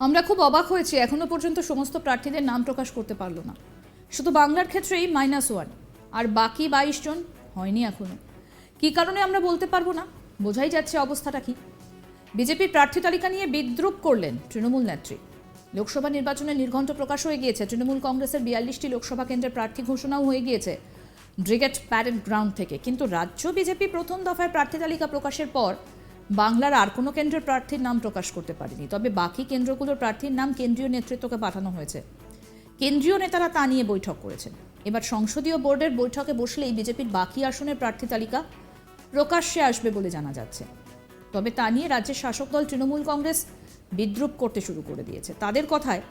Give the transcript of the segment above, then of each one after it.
আমরা খুব অবাক হয়েছি, এখনো পর্যন্ত সমস্ত প্রার্থীদের নাম প্রকাশ করতে পারলো না। শুধু বাংলার ক্ষেত্রেই -1, আর বাকি 22 জন হয়নি এখনো। কী কারণে আমরা বলতে পারবো না, বোঝাই যাচ্ছে অবস্থাটা কি। বিজেপির প্রার্থী তালিকা নিয়ে বিদ্রূপ করলেন তৃণমূল নেত্রী। লোকসভা নির্বাচনে নির্ঘণ্ট প্রকাশ হয়ে গিয়েছে, তৃণমূল কংগ্রেসের 42টি লোকসভা কেন্দ্রের প্রার্থী ঘোষণাও হয়ে গিয়েছে ব্রিগেড প্যারেড গ্রাউন্ড থেকে। কিন্তু রাজ্য বিজেপি প্রথম দফায় প্রার্থী তালিকা প্রকাশের পর বাংলার আর কোনো কেন্দ্রের প্রার্থীর নাম প্রকাশ করতে পারেনি। তবে বাকি কেন্দ্রগুলোর প্রার্থীর নাম কেন্দ্রীয় নেতৃত্বকে পাঠানো হয়েছে। কেন্দ্রীয় নেতারা তা নিয়ে বৈঠক করেছেন। এবার সংসদীয় বোর্ডের বৈঠকে বসলেই বিজেপির বাকি আসনের প্রার্থী তালিকা প্রকাশ্যে আসবে বলে জানা যাচ্ছে। তবে তা নিয়ে রাজ্যের শাসক দল তৃণমূল কংগ্রেস বিদ্রূপ করতে শুরু করে দিয়েছে। তাদের কথায়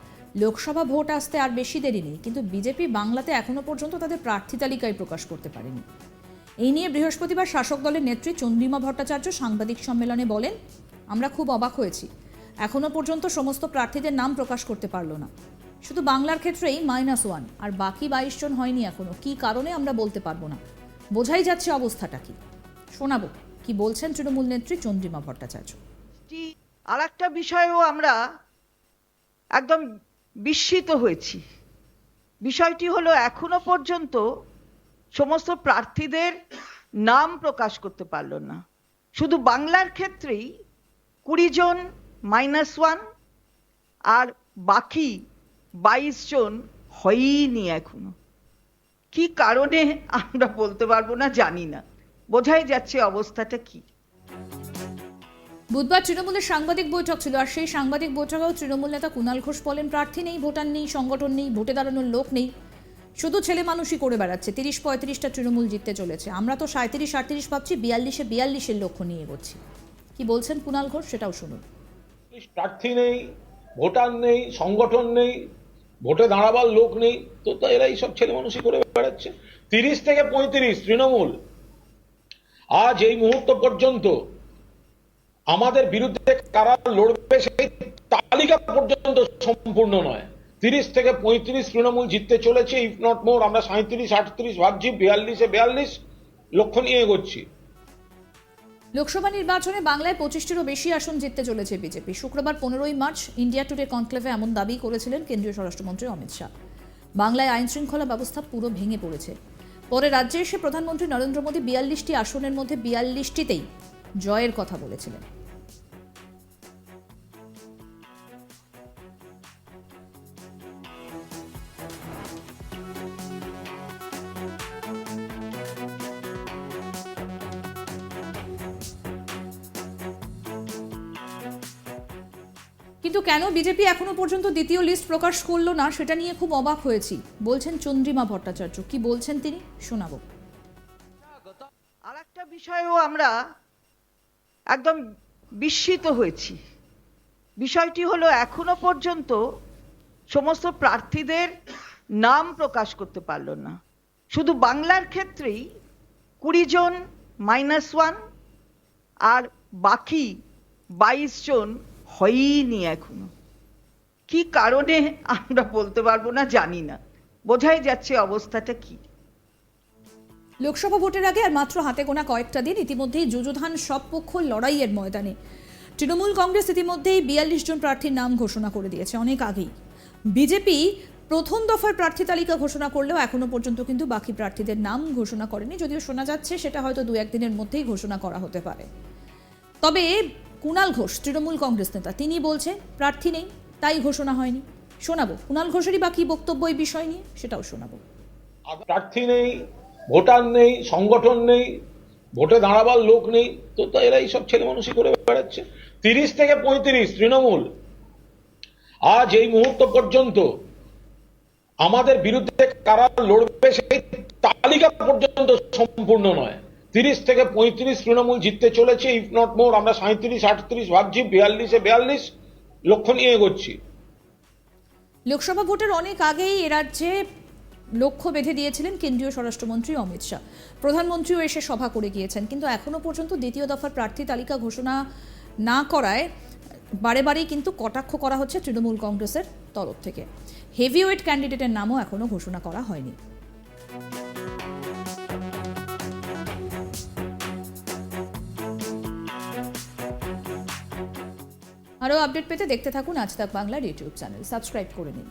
লোকসভা ভোট আসতে আর বেশি দেরি নেই, কিন্তু বিজেপি বাংলাতে এখনো পর্যন্ত তাদের প্রার্থী তালিকায় প্রকাশ করতে পারেনি। এই নিয়ে বৃহস্পতিবার শাসক দলের নেত্রী চন্দ্রিমা ভট্টাচার্য সাংবাদিক সম্মেলনে বলেন, আমরা খুব অবাক হয়েছি, এখনো পর্যন্ত সমস্ত প্রার্থীদের নাম প্রকাশ করতে পারলো না। শুধু বাংলার ক্ষেত্রেই -1, আর বাকি 22 জন হয়নি এখনো। কী কারণে আমরা বলতে পারবো না, বোঝাই যাচ্ছে অবস্থাটা কি। শোনাবো কি বলছেন তৃণমূল নেত্রী চন্দ্রিমা ভট্টাচার্য। আর একটা বিষয়েও আমরা একদম বিস্মিত হয়েছি। বিষয়টি হলো এখনো পর্যন্ত সমস্ত প্রার্থীদের নাম প্রকাশ করতে পারল না। শুধু বাংলার ক্ষেত্রেই 20 জন -1, আর বাকি 22 জন হয়নি এখনো। কি কারণে আমরা বলতে পারবো না, জানি না, বোঝাই যাচ্ছে অবস্থাটা কি। বুধবার তৃণমূলের সাংবাদিক বৈঠক ছিল, আর সেই সাংবাদিক বৈঠকেও তৃণমূল নেতা কুণাল ঘোষ বলেন, প্রার্থী নেই, ভোটার নেই, সংগঠন নেই, ভোটে দাঁড়ানোর লোক নেই, শুধু ছেলে মানুষই করে বেড়াচ্ছে। 30-35টা তৃণমূল জিততে চলেছে, আমরা তো 37-38 ভাবছি, 42-42-এর লক্ষ্য নিয়ে এগোচ্ছি। কি বলছেন কুণাল ঘোষ, সেটাও শুনুন। প্রার্থী নেই, ভোটার নেই, সংগঠন নেই, ভোটে দাঁড়াবার লোক নেই, তো এরা এইসব ছেলে মানুষই করে বেড়াচ্ছে। 30 থেকে 35 তৃণমূল আজ এই মুহূর্ত পর্যন্ত আমাদের বিরুদ্ধে কারা লড়বে সেই তালিকা পর্যন্ত সম্পূর্ণ নয়। 30 থেকে 35 তৃণমূল জিততে চলেছে, ইফ নট মোর। আমরা 37-38 ভাবছি, 42-42 লক্ষ্য নিয়ে এগোচ্ছি। লোকসভা নির্বাচনে বাংলায় 25টিরও বেশি আসন জিততে চলেছে বিজেপি। শুক্রবার 15ই মার্চ ইন্ডিয়া টুডে কনক্লেভে এমন দাবি করেছিলেন কেন্দ্রীয় স্বরাষ্ট্রমন্ত্রী অমিত শাহ। বাংলায় আইন শৃঙ্খলা ব্যবস্থা পুরো ভেঙে পড়েছে। পরে রাজ্যে এসে প্রধানমন্ত্রী নরেন্দ্র মোদী 42টি আসনের মধ্যে 42টিতেই জয়ের কথা বলেছিলেন। কিন্তু কেন বিজেপি এখনো পর্যন্ত দ্বিতীয় লিস্ট প্রকাশ করলো না, সেটা নিয়ে খুব অবাক হয়েছি, বলছেন চন্দ্রিমা ভট্টাচার্য। কি বলছেন তিনি, শোনাবো। আর একটা বিষয়েও আমরা একদম বিস্মিত হয়েছি। বিষয়টি হলো এখনো পর্যন্ত সমস্ত প্রার্থীদের নাম প্রকাশ করতে পারল না। শুধু বাংলার ক্ষেত্রেই 20 জন -1, আর বাকি 22 জন হয়নি এখনো। কি কারণে আমরা বলতে পারবো না, জানি না, বোঝাই যাচ্ছে অবস্থাটা কি। লোকসভা ভোটের আগে আর মাত্র হাতে গোনা কয়েকটা দিন, ইতিমধ্যেই যুযুধান সব পক্ষ লড়াইয়ের ময়দানে। তৃণমূল কংগ্রেস ইতিমধ্যেই 42 জন প্রার্থীর নাম ঘোষণা করে দিয়েছে অনেক আগেই। বিজেপি প্রথম দফার প্রার্থী তালিকা ঘোষণা করলেও এখনো পর্যন্ত কিন্তু বাকি প্রার্থীদের নাম ঘোষণা করেনি, যদিও শোনা যাচ্ছে সেটা হয়তো 2-1 দিনের মধ্যেই ঘোষণা করা হতে পারে। তবে কুণাল ঘোষ, তৃণমূল কংগ্রেস নেতা, তিনি বলছেন প্রার্থী নেই, তাই ঘোষণা হয়নি। শোনাবো কুণাল ঘোষেরই বাকি বক্তব্য এই বিষয় নিয়ে, সেটাও শোনাবো। প্রার্থী নেই, ভোটার নেই, সংগঠন নেই, ভোটে দাঁড়াবার লোক নেই, তো এরা এইসব ছেলে মানুষই করে বেড়াচ্ছে। 30 থেকে 35 তৃণমূল আজ এই মুহূর্ত পর্যন্ত আমাদের বিরুদ্ধে কারা লড়বে সেই তালিকা পর্যন্ত সম্পূর্ণ নয়। 30 থেকে 35 তৃণমূল জিততে চলেছে, ইফ নট মোর। আমরা 37-38 ভাবছি, 42-42 লক্ষ্য নিয়ে এগোচ্ছি। লোকসভা ভোটের অনেক আগেই এ রাজ্যে লক্ষ্য বেঁধে দিয়েছিলেন কেন্দ্রীয় স্বরাষ্ট্রমন্ত্রী অমিত শাহ। প্রধানমন্ত্রীও এসে সভা করে গিয়েছেন, কিন্তু এখনো পর্যন্ত দ্বিতীয় দফার প্রার্থী তালিকা ঘোষণা না করায় বারে বারেই কিন্তু কটাক্ষ করা হচ্ছে তৃণমূল কংগ্রেসের তরফ থেকে। হেভিওয়েট ক্যান্ডিডেটের নামও এখনো ঘোষণা করা হয়নি। আরও আপডেট পেতে দেখতে থাকুন আজ তাক বাংলার ইউটিউব চ্যানেল, সাবস্ক্রাইব করে নিন।